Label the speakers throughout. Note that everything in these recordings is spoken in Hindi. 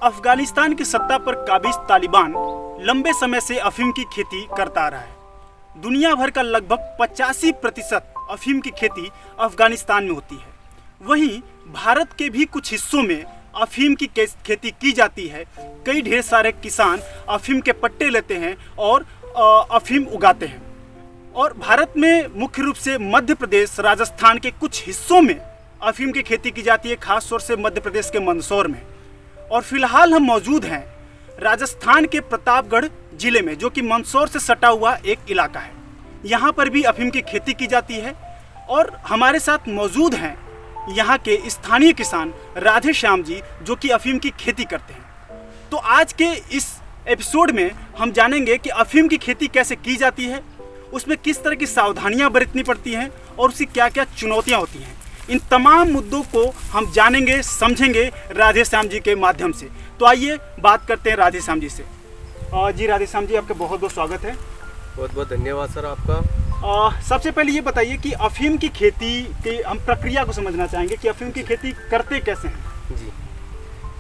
Speaker 1: अफगानिस्तान की सत्ता पर काबिज तालिबान लंबे समय से अफीम की खेती करता आ रहा है। दुनिया भर का लगभग 85% अफीम की खेती अफगानिस्तान में होती है। वहीं भारत के भी कुछ हिस्सों में अफीम की खेती की जाती है। कई ढेर सारे किसान अफीम के पट्टे लेते हैं और अफीम उगाते हैं। और भारत में मुख्य रूप से मध्य प्रदेश, राजस्थान के कुछ हिस्सों में अफीम की खेती की जाती है, खास तौर से मध्य प्रदेश के मंदसौर में। और फिलहाल हम मौजूद हैं राजस्थान के प्रतापगढ़ जिले में, जो कि मंदसौर से सटा हुआ एक इलाका है। यहाँ पर भी अफीम की खेती की जाती है और हमारे साथ मौजूद हैं यहाँ के स्थानीय किसान राधे श्याम जी, जो कि अफीम की खेती करते हैं। तो आज के इस एपिसोड में हम जानेंगे कि अफीम की खेती कैसे की जाती है, उसमें किस तरह की सावधानियां बरतनी पड़ती हैं और उसकी क्या क्या चुनौतियां होती हैं। इन तमाम मुद्दों को हम जानेंगे, समझेंगे राधे श्याम जी के माध्यम से। तो आइए बात करते हैं राधे श्याम जी से। जी राधे श्याम जी, आपका बहुत बहुत स्वागत है।
Speaker 2: बहुत बहुत धन्यवाद सर आपका।
Speaker 1: सबसे पहले ये बताइए कि अफीम की खेती की हम प्रक्रिया को समझना चाहेंगे कि अफीम की खेती करते कैसे हैं।
Speaker 2: जी,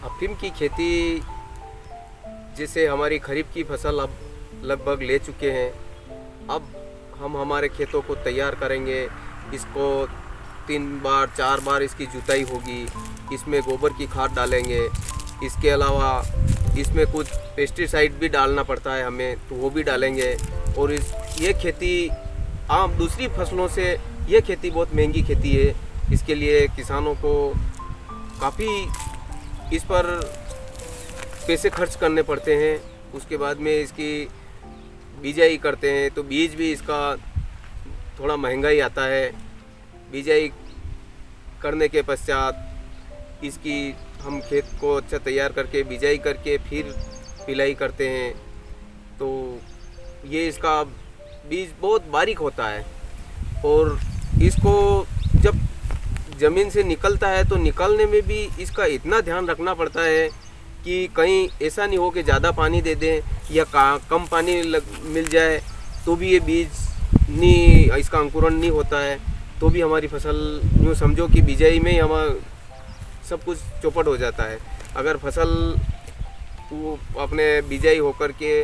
Speaker 2: अफीम की खेती जैसे हमारी खरीफ की फसल अब लगभग ले चुके हैं। अब हम हमारे खेतों को तैयार करेंगे। इसको 3 बार 4 बार इसकी जुताई होगी। इसमें गोबर की खाद डालेंगे। इसके अलावा इसमें कुछ पेस्टिसाइड भी डालना पड़ता है हमें, तो वो भी डालेंगे। और ये खेती आम दूसरी फसलों से ये खेती बहुत महंगी खेती है। इसके लिए किसानों को काफ़ी इस पर पैसे खर्च करने पड़ते हैं। उसके बाद में इसकी बिजाई करते हैं तो बीज भी इसका थोड़ा महंगा ही आता है। बिजाई करने के पश्चात इसकी हम खेत को अच्छा तैयार करके बिजाई करके फिर पिलाई करते हैं। तो ये इसका बीज बहुत बारीक होता है और इसको जब ज़मीन से निकलता है तो निकलने में भी इसका इतना ध्यान रखना पड़ता है कि कहीं ऐसा नहीं हो कि ज़्यादा पानी दे दें या कम पानी मिल जाए तो भी ये बीज नहीं, इसका अंकुरण नहीं होता है। तो भी हमारी फसल यूँ समझो कि बिजाई में ही हमारा सब कुछ चौपट हो जाता है। अगर फसल वो अपने बिजाई होकर के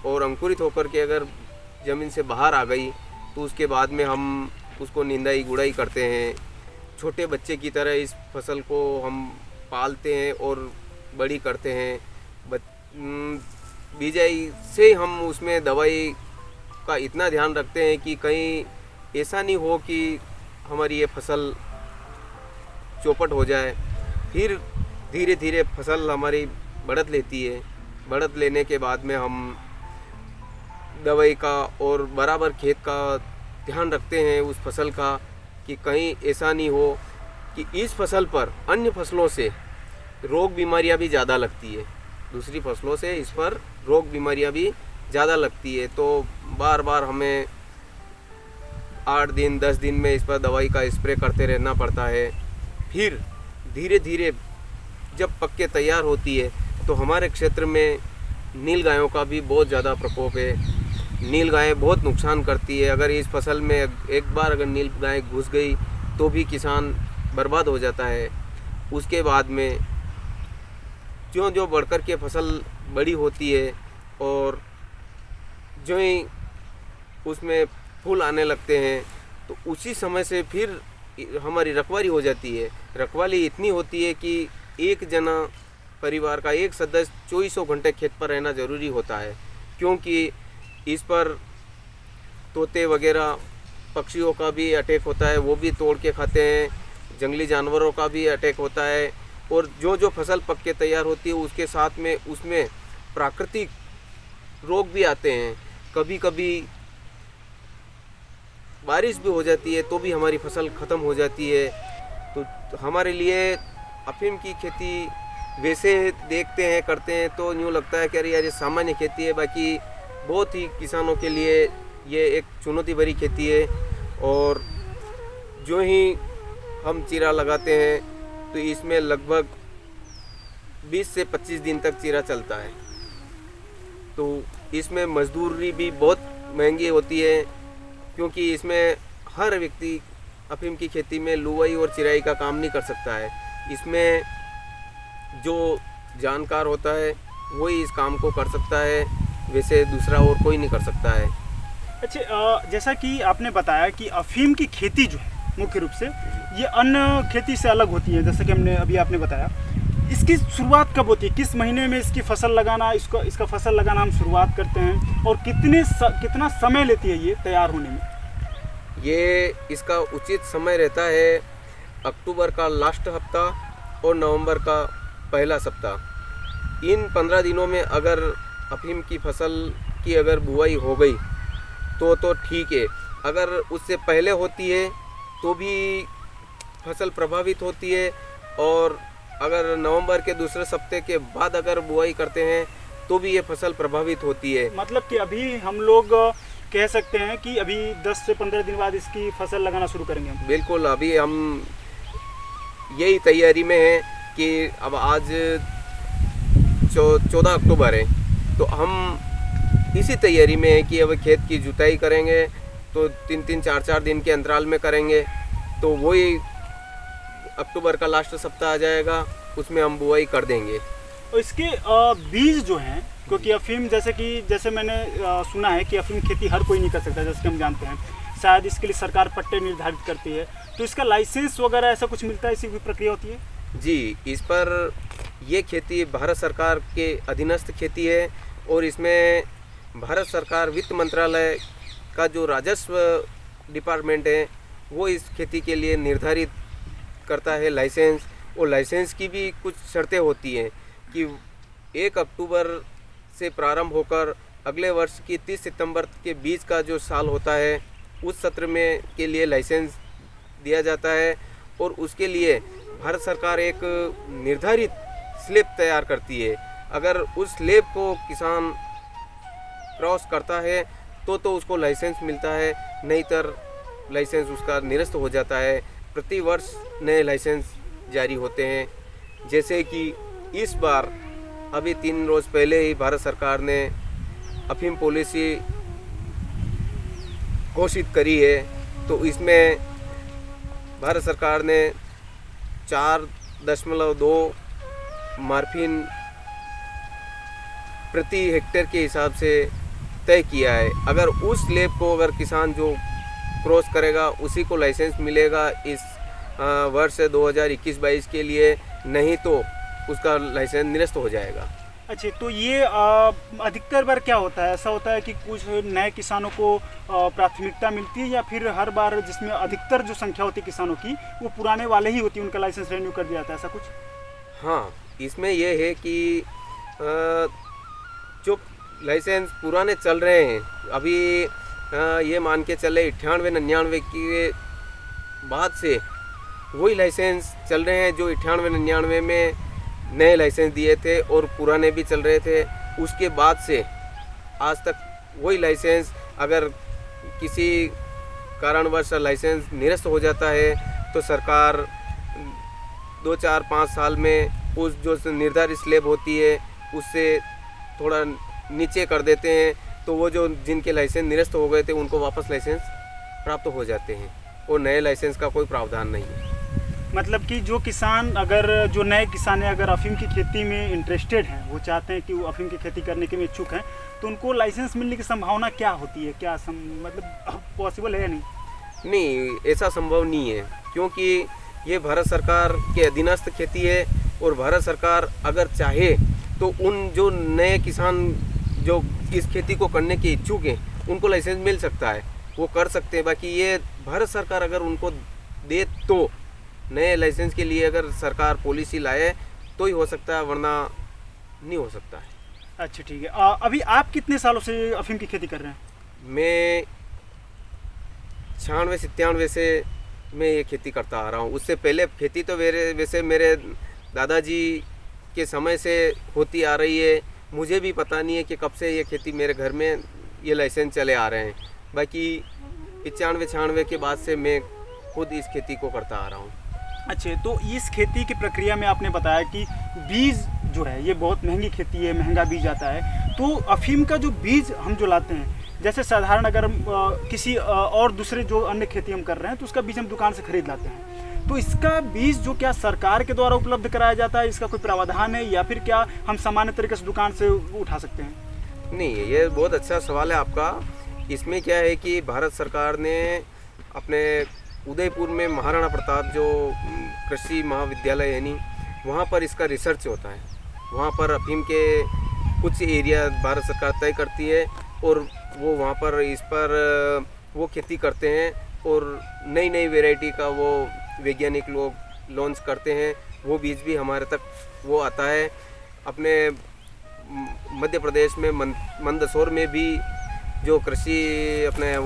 Speaker 2: और अंकुरित होकर के अगर ज़मीन से बाहर आ गई तो उसके बाद में हम उसको निंदाई गुड़ाई करते हैं। छोटे बच्चे की तरह इस फसल को हम पालते हैं और बड़ी करते हैं। बिजाई से हम उसमें दवाई का इतना ध्यान रखते हैं कि कहीं ऐसा नहीं हो कि हमारी ये फसल चौपट हो जाए। फिर धीरे धीरे फसल हमारी बढ़त लेती है। बढ़त लेने के बाद में हम दवाई का और बराबर खेत का ध्यान रखते हैं उस फसल का कि कहीं ऐसा नहीं हो कि इस फसल पर अन्य फसलों से रोग बीमारियां भी ज़्यादा लगती है। दूसरी फसलों से इस पर रोग बीमारियां भी ज़्यादा लगती है। तो बार बार हमें 8 दिन 10 दिन में इस पर दवाई का स्प्रे करते रहना पड़ता है। फिर धीरे धीरे जब पक के तैयार होती है तो हमारे क्षेत्र में नील गायों का भी बहुत ज़्यादा प्रकोप है। नील गाय बहुत नुकसान करती है। अगर इस फसल में एक बार अगर नील गाय घुस गई तो भी किसान बर्बाद हो जाता है। उसके बाद में जो जो बढ़कर के फसल बड़ी होती है और जो ही उसमें फूल आने लगते हैं तो उसी समय से फिर हमारी रखवाली हो जाती है। रखवाली इतनी होती है कि एक जना परिवार का एक सदस्य 24 घंटे खेत पर रहना ज़रूरी होता है, क्योंकि इस पर तोते वगैरह पक्षियों का भी अटैक होता है, वो भी तोड़ के खाते हैं। जंगली जानवरों का भी अटैक होता है। और जो जो फसल पक के तैयार होती है उसके साथ में उसमें प्राकृतिक रोग भी आते हैं। कभी कभी बारिश भी हो जाती है तो भी हमारी फसल ख़त्म हो जाती है। तो हमारे लिए अफीम की खेती वैसे देखते हैं, करते हैं तो यूँ लगता है कि अरे यार ये सामान्य खेती है, बाकी बहुत ही किसानों के लिए ये एक चुनौती भरी खेती है। और जो ही हम चीरा लगाते हैं तो इसमें लगभग 20 से 25 दिन तक चीरा चलता है। तो इसमें मजदूरी भी बहुत महंगी होती है, क्योंकि इसमें हर व्यक्ति अफीम की खेती में लुवाई और चिराई का काम नहीं कर सकता है। इसमें जो जानकार होता है वही इस काम को कर सकता है, वैसे दूसरा और कोई नहीं कर सकता है।
Speaker 1: अच्छा, जैसा कि आपने बताया कि अफीम की खेती जो है मुख्य रूप से ये अन्य खेती से अलग होती है, जैसा कि हमने अभी आपने बताया। इसकी शुरुआत कब होती है, किस महीने में इसकी फसल लगाना, इसका फसल लगाना हम शुरुआत करते हैं, और कितना समय लेती है ये तैयार होने में?
Speaker 2: ये इसका उचित समय रहता है अक्टूबर का लास्ट हफ्ता और नवंबर का पहला सप्ताह। इन 15 दिनों में अगर अफीम की फसल की अगर बुआई हो गई तो ठीक है, अगर उससे पहले होती है तो भी फसल प्रभावित होती है, और अगर नवंबर के दूसरे सप्ताह के बाद अगर बुआई करते हैं तो भी ये फसल प्रभावित होती है।
Speaker 1: मतलब कि अभी हम लोग कह सकते हैं कि अभी 10 से 15 दिन बाद इसकी फसल लगाना शुरू करेंगे हम?
Speaker 2: बिल्कुल, अभी हम यही तैयारी में हैं कि अब आज 14 अक्टूबर है, तो हम इसी तैयारी में है कि अब खेत की जुताई करेंगे, तो 3-3, 4-4 दिन के अंतराल में करेंगे, तो वही अक्टूबर का लास्ट सप्ताह आ जाएगा, उसमें हम बुआई कर देंगे।
Speaker 1: और इसके बीज जो हैं, क्योंकि अफीम जैसे मैंने सुना है कि अफीम खेती हर कोई नहीं कर सकता, जैसे कि हम जानते हैं, शायद इसके लिए सरकार पट्टे निर्धारित करती है, तो इसका लाइसेंस वगैरह ऐसा कुछ मिलता है, ऐसी कोई प्रक्रिया होती है?
Speaker 2: जी, इस पर ये खेती भारत सरकार के अधीनस्थ खेती है, और इसमें भारत सरकार वित्त मंत्रालय का जो राजस्व डिपार्टमेंट है वो इस खेती के लिए निर्धारित करता है लाइसेंस। और लाइसेंस की भी कुछ शर्तें होती हैं कि 1 अक्टूबर से प्रारंभ होकर अगले वर्ष की 30 सितंबर के बीच का जो साल होता है उस सत्र में के लिए लाइसेंस दिया जाता है, और उसके लिए भारत सरकार एक निर्धारित स्लैब तैयार करती है। अगर उस स्लैब को किसान क्रॉस करता है तो उसको लाइसेंस मिलता है, नहीं तर लाइसेंस उसका निरस्त हो जाता है। प्रति वर्ष नए लाइसेंस जारी होते हैं, जैसे कि इस बार अभी 3 रोज़ पहले ही भारत सरकार ने अफीम पॉलिसी घोषित करी है, तो इसमें भारत सरकार ने 4.2 मॉर्फिन प्रति हेक्टेयर के हिसाब से तय किया है। अगर उस स्लैब को अगर किसान जो क्रॉस करेगा उसी को लाइसेंस मिलेगा इस वर्ष 2021-22 के लिए, नहीं तो उसका लाइसेंस निरस्त हो जाएगा।
Speaker 1: अच्छा, तो ये अधिकतर बार क्या होता है, ऐसा होता है कि कुछ नए किसानों को प्राथमिकता मिलती है, या फिर हर बार जिसमें अधिकतर जो संख्या होती है किसानों की वो पुराने वाले ही होती है, उनका लाइसेंस रिन्यू कर दिया जाता है, ऐसा कुछ?
Speaker 2: हाँ, इसमें यह है कि जो लाइसेंस पुराने चल रहे हैं, अभी ये मान के चले 98-99 के बाद से वही लाइसेंस चल रहे हैं जो 98-99 में नए लाइसेंस दिए थे और पुराने भी चल रहे थे। उसके बाद से आज तक वही लाइसेंस, अगर किसी कारणवश लाइसेंस निरस्त हो जाता है तो सरकार 2, 4, 5 साल में उस जो निर्धारित स्लैब होती है उससे थोड़ा नीचे कर देते हैं, तो वो जो जिनके लाइसेंस निरस्त हो गए थे उनको वापस लाइसेंस प्राप्त हो जाते हैं, और नए लाइसेंस का कोई प्रावधान नहीं है।
Speaker 1: मतलब कि जो किसान, अगर जो नए किसान है, अगर अफीम की खेती में इंटरेस्टेड हैं, वो चाहते हैं कि वो अफीम की खेती करने के में इच्छुक हैं, तो उनको लाइसेंस मिलने की संभावना क्या होती है? क्या मतलब पॉसिबल है या नहीं?
Speaker 2: नहीं, ऐसा संभव नहीं है, क्योंकि ये भारत सरकार के अधीनस्थ खेती है, और भारत सरकार अगर चाहे तो उन जो नए किसान जो इस खेती को करने के इच्छुक हैं उनको लाइसेंस मिल सकता है, वो कर सकते हैं। बाकी ये भारत सरकार अगर उनको दे तो नए लाइसेंस के लिए अगर सरकार पॉलिसी लाए तो ही हो सकता है, वरना नहीं हो सकता है।
Speaker 1: अच्छा, ठीक है। अभी आप कितने सालों से अफीम की खेती कर रहे हैं?
Speaker 2: मैं 96-97 से मैं ये खेती करता आ रहा हूँ। उससे पहले खेती तो वैसे मेरे दादाजी के समय से होती आ रही है। मुझे भी पता नहीं है कि कब से ये खेती मेरे घर में ये लाइसेंस चले आ रहे हैं। बाकी 95-96 के बाद से मैं खुद इस खेती को करता आ रहा हूँ।
Speaker 1: अच्छा, तो इस खेती की प्रक्रिया में आपने बताया कि बीज जो है ये बहुत महंगी खेती है, महंगा बीज आता है, तो अफीम का जो बीज हम जो लाते हैं जैसे साधारण अगर किसी और दूसरे जो अन्य खेती हम कर रहे हैं तो उसका बीज हम दुकान से खरीद लाते हैं, तो इसका बीज जो क्या सरकार के द्वारा उपलब्ध कराया जाता है, इसका कोई प्रावधान है या फिर क्या हम सामान्य तरीके से दुकान से उठा सकते हैं?
Speaker 2: नहीं, ये बहुत अच्छा सवाल है आपका। इसमें क्या है कि भारत सरकार ने अपने उदयपुर में महाराणा प्रताप जो कृषि महाविद्यालय है नहीं, वहाँ पर इसका रिसर्च होता है। वहाँ पर अफीम के कुछ एरिया भारत सरकार तय करती है और वो वहाँ पर इस पर वो खेती करते हैं और नई नई वैरायटी का वो वैज्ञानिक लोग लॉन्च करते हैं। वो बीज भी हमारे तक वो आता है। अपने मध्य प्रदेश में मंदसौर में भी जो कृषि अपने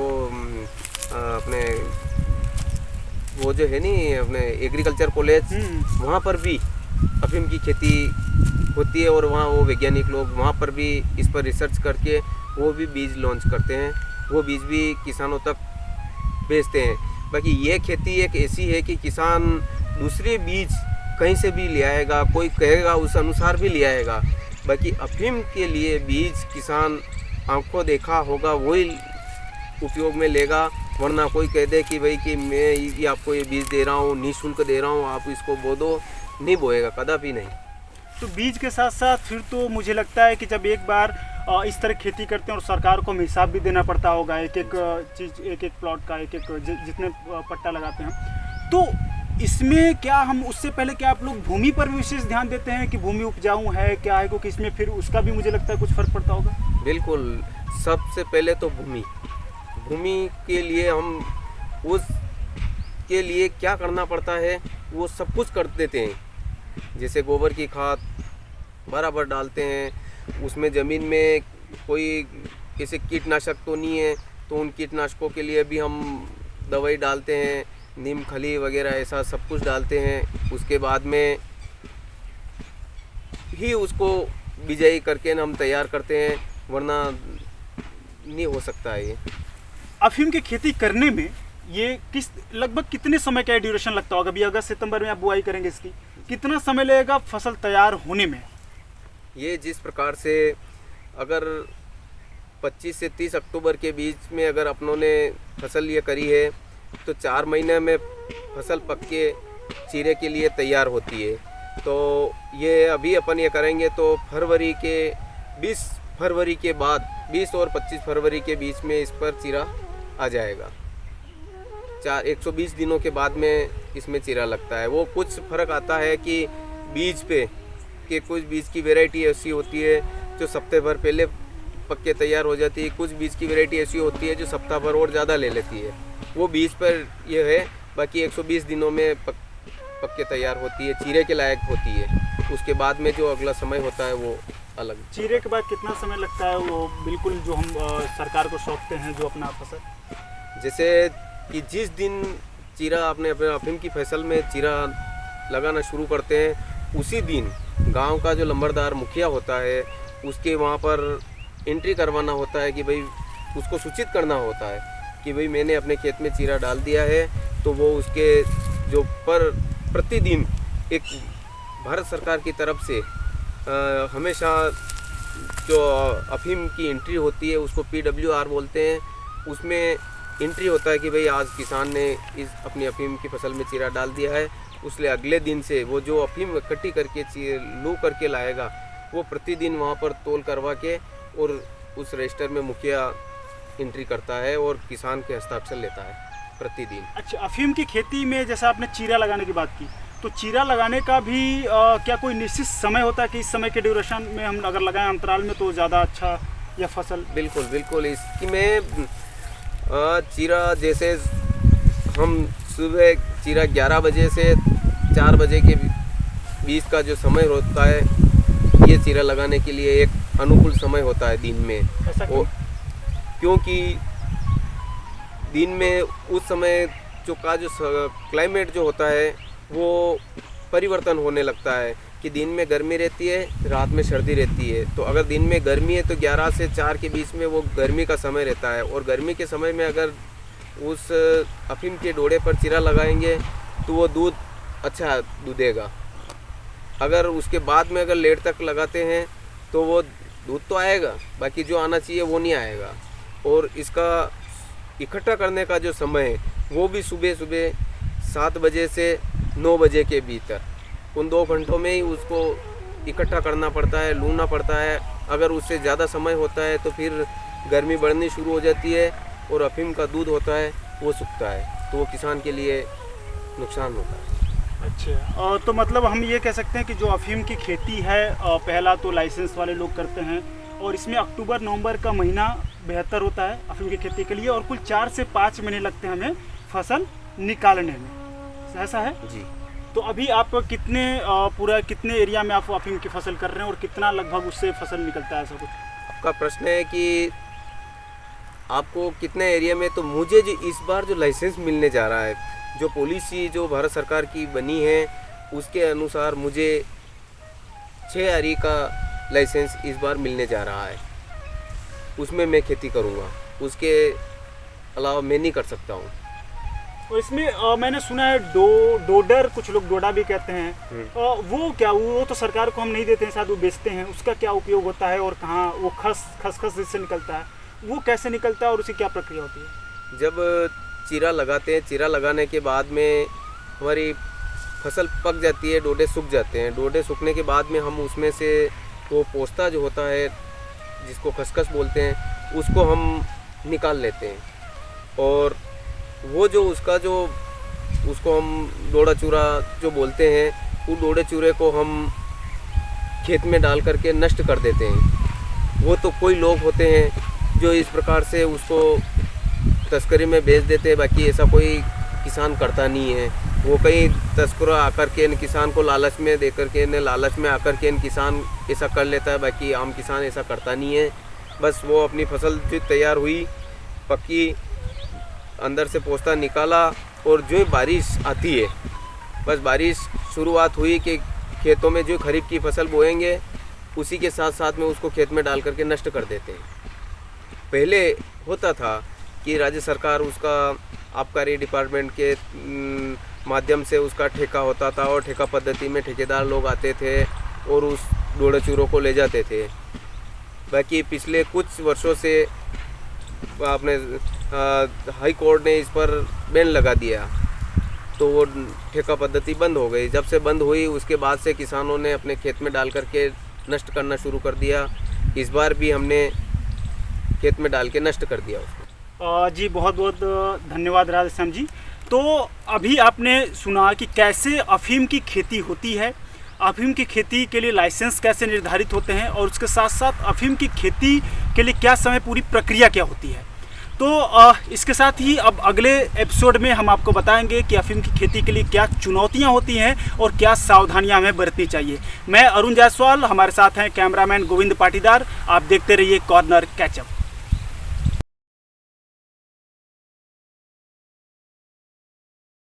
Speaker 2: वो जो है नहीं अपने एग्रीकल्चर कॉलेज, वहाँ पर भी अफीम की खेती होती है और वहाँ वो वैज्ञानिक लोग वहाँ पर भी इस पर रिसर्च करके वो भी बीज लॉन्च करते हैं। वो बीज भी किसानों तक भेजते हैं। बाकी ये खेती एक ऐसी है कि किसान दूसरे बीज कहीं से भी ले आएगा, कोई कहेगा उस अनुसार भी ले आएगा। बाकी अफीम के लिए बीज किसान आंखों देखा होगा वही उपयोग में लेगा, वरना कोई कह दे कि भाई कि मैं ये आपको ये बीज दे रहा हूँ, निःशुल्क दे रहा हूँ, आप इसको बो दो, नहीं बोएगा, कदापि नहीं।
Speaker 1: तो बीज के साथ साथ फिर तो मुझे लगता है कि जब एक बार इस तरह खेती करते हैं और सरकार को हमें हिसाब भी देना पड़ता होगा एक एक चीज़, एक एक प्लॉट का, एक एक जितने पट्टा लगाते हैं, तो इसमें क्या हम उससे पहले क्या आप लोग भूमि पर भी विशेष ध्यान देते हैं कि भूमि उपजाऊ है क्या है, क्योंकि इसमें फिर उसका भी मुझे लगता है कुछ फर्क पड़ता होगा?
Speaker 2: बिल्कुल, सबसे पहले तो भूमि के लिए हम उसके लिए क्या करना पड़ता है वो सब कुछ कर देते हैं। जैसे गोबर की खाद बराबर डालते हैं, उसमें ज़मीन में कोई ऐसे कीटनाशक तो नहीं है तो उन कीटनाशकों के लिए भी हम दवाई डालते हैं, नीम खली वगैरह ऐसा सब कुछ डालते हैं। उसके बाद में ही उसको बिजाई करके हम तैयार करते हैं, वरना नहीं हो सकता है। ये
Speaker 1: अफीम की खेती करने में ये लगभग कितने समय का ड्यूरेशन लगता होगा? अभी अगस्त सितंबर में आप बुआई करेंगे, इसकी कितना समय लगेगा फसल तैयार होने में?
Speaker 2: ये जिस प्रकार से अगर 25 से 30 अक्टूबर के बीच में अगर अपनों ने फसल ये करी है तो 4 महीने में फसल पक के चीरे के लिए तैयार होती है। तो ये अभी अपन ये करेंगे तो फरवरी के 20 फरवरी के बाद 20 और 25 फरवरी के बीच में इस पर चीरा आ जाएगा। 120 दिनों के बाद में इसमें चीरा लगता है। वो कुछ फ़र्क आता है कि बीज पे कि कुछ बीज की वैरायटी ऐसी होती है जो हफ्ते भर पहले पक के तैयार हो जाती है, कुछ बीज की वैरायटी ऐसी होती है जो सप्ताह भर और ज़्यादा ले लेती है। वो बीज पर ये है। बाकी 120 दिनों में पक के तैयार होती है, चीरे के लायक होती है। उसके बाद में जो अगला समय होता है वो अलग।
Speaker 1: चीरे के बाद कितना समय लगता है वो बिल्कुल जो हम सरकार को सौंपते हैं जो अपना फसल?
Speaker 2: जैसे कि जिस दिन चीरा अपने अफीम की फसल में चीरा लगाना शुरू करते हैं उसी दिन गांव का जो लंबरदार मुखिया होता है उसके वहाँ पर एंट्री करवाना होता है कि भाई उसको सूचित करना होता है कि भाई मैंने अपने खेत में चीरा डाल दिया है। तो वो उसके जो प्रतिदिन एक भारत सरकार की तरफ से हमेशा जो अफीम की एंट्री होती है उसको PWR बोलते हैं, उसमें एंट्री होता है कि भाई आज किसान ने इस अपनी अफीम की फसल में चीरा डाल दिया है। उसलिए अगले दिन से वो जो अफीम इकट्ठी करके लू करके लाएगा वो प्रतिदिन वहाँ पर तोल करवा के और उस रजिस्टर में मुखिया एंट्री करता है और किसान के हस्ताक्षर लेता है प्रतिदिन।
Speaker 1: अच्छा, अफीम की खेती में जैसा आपने चीरा लगाने की बात की, तो चीरा लगाने का भी क्या कोई निश्चित समय होता है कि इस समय के ड्यूरेशन में हम अगर लगाएं अंतराल में तो ज़्यादा अच्छा या फसल?
Speaker 2: बिल्कुल बिल्कुल। इसकी में चीरा जैसे हम सुबह चीरा 11 बजे से 4 बजे के बीच का जो समय होता है ये चीरा लगाने के लिए एक अनुकूल समय होता है दिन में।
Speaker 1: ऐसा क्यों?
Speaker 2: क्योंकि दिन में उस समय जो क्लाइमेट जो होता है वो परिवर्तन होने लगता है कि दिन में गर्मी रहती है, रात में सर्दी रहती है। तो अगर दिन में गर्मी है तो 11 से 4 के बीच में वो गर्मी का समय रहता है और गर्मी के समय में अगर उस अफीम के डोड़े पर चीरा लगाएंगे तो वो दूध अच्छा दूधेगा। अगर उसके बाद में अगर लेट तक लगाते हैं तो वो दूध तो आएगा, बाकी जो आना चाहिए वो नहीं आएगा। और इसका इकट्ठा करने का जो समय है वो भी सुबह सुबह 7 बजे से 9 बजे के भीतर, उन 2 घंटों में ही उसको इकट्ठा करना पड़ता है, लूना पड़ता है। अगर उससे ज़्यादा समय होता है तो फिर गर्मी बढ़नी शुरू हो जाती है और अफीम का दूध होता है वो सूखता है, तो वो किसान के लिए नुकसान होता है।
Speaker 1: अच्छा, तो मतलब हम ये कह सकते हैं कि जो अफीम की खेती है पहला तो लाइसेंस वाले लोग करते हैं और इसमें अक्टूबर नवंबर का महीना बेहतर होता है अफीम की खेती के लिए और कुल 4 से 5 महीने लगते हैं हमें फसल निकालने में, ऐसा है
Speaker 2: जी।
Speaker 1: तो अभी आप कितने एरिया में आप अफीम की फसल कर रहे हैं और कितना लगभग उससे फसल निकलता है, ऐसा कुछ?
Speaker 2: आपका प्रश्न है कि आपको कितने एरिया में, तो मुझे जो इस बार जो लाइसेंस मिलने जा रहा है, जो पॉलिसी जो भारत सरकार की बनी है उसके अनुसार मुझे 6 आरी का लाइसेंस इस बार मिलने जा रहा है, उसमें मैं खेती करूँगा, उसके अलावा मैं नहीं कर सकता हूँ।
Speaker 1: और इसमें मैंने सुना है डोडर, कुछ लोग डोडा भी कहते हैं, वो क्या, वो तो सरकार को हम नहीं देते हैं, शायद वो बेचते हैं, उसका क्या उपयोग होता है और कहाँ वो खसखस जिससे निकलता है वो कैसे निकलता है और उसकी क्या प्रक्रिया होती है?
Speaker 2: जब चीरा लगाते हैं, चीरा लगाने के बाद में हमारी फसल पक जाती है, डोडे सूख जाते हैं, डोडे सूखने के बाद में हम उसमें से वो पोस्ता जो होता है जिसको खसखस बोलते हैं उसको हम निकाल लेते हैं और वो जो उसको हम डोडा चूरा जो बोलते हैं, वो डोडे चूरे को हम खेत में डाल करके नष्ट कर देते हैं। वो तो कोई लोग होते हैं जो इस प्रकार से उसको तस्करी में बेच देते हैं, बाकी ऐसा कोई किसान करता नहीं है। वो कई तस्करा आकर के इन किसान को लालच में दे करके लालच में आकर के इन किसान ऐसा कर लेता है, बाकी आम किसान ऐसा करता नहीं है। बस वो अपनी फसल जो तैयार हुई, पक्की, अंदर से पोस्ता निकाला और जो बारिश आती है, बस बारिश शुरुआत हुई कि खेतों में जो खरीफ की फसल बोएंगे उसी के साथ साथ में उसको खेत में डाल करके नष्ट कर देते हैं। पहले होता था कि राज्य सरकार उसका आबकारी डिपार्टमेंट के माध्यम से उसका ठेका होता था और ठेका पद्धति में ठेकेदार लोग आते थे और उस डोडे चूरों को ले जाते थे। बाकी पिछले कुछ वर्षों से आपने हाई कोर्ट ने इस पर बैन लगा दिया, तो वो ठेका पद्धति बंद हो गई। जब से बंद हुई उसके बाद से किसानों ने अपने खेत में डाल करके नष्ट करना शुरू कर दिया। इस बार भी हमने खेत में डाल के नष्ट कर दिया उसको।
Speaker 1: जी बहुत बहुत धन्यवाद राधेश्याम जी। तो अभी आपने सुना कि कैसे अफीम की खेती होती है, अफीम की खेती के लिए लाइसेंस कैसे निर्धारित होते हैं और उसके साथ साथ अफीम की खेती के लिए क्या समय पूरी प्रक्रिया क्या होती है। तो इसके साथ ही अब अगले एपिसोड में हम आपको बताएंगे कि अफीम की खेती के लिए क्या चुनौतियां होती हैं और क्या सावधानियां हमें बरतनी चाहिए। मैं अरुण जायसवाल, हमारे साथ हैं कैमरामैन गोविंद पाटीदार। आप देखते रहिए कॉर्नर कैचअप।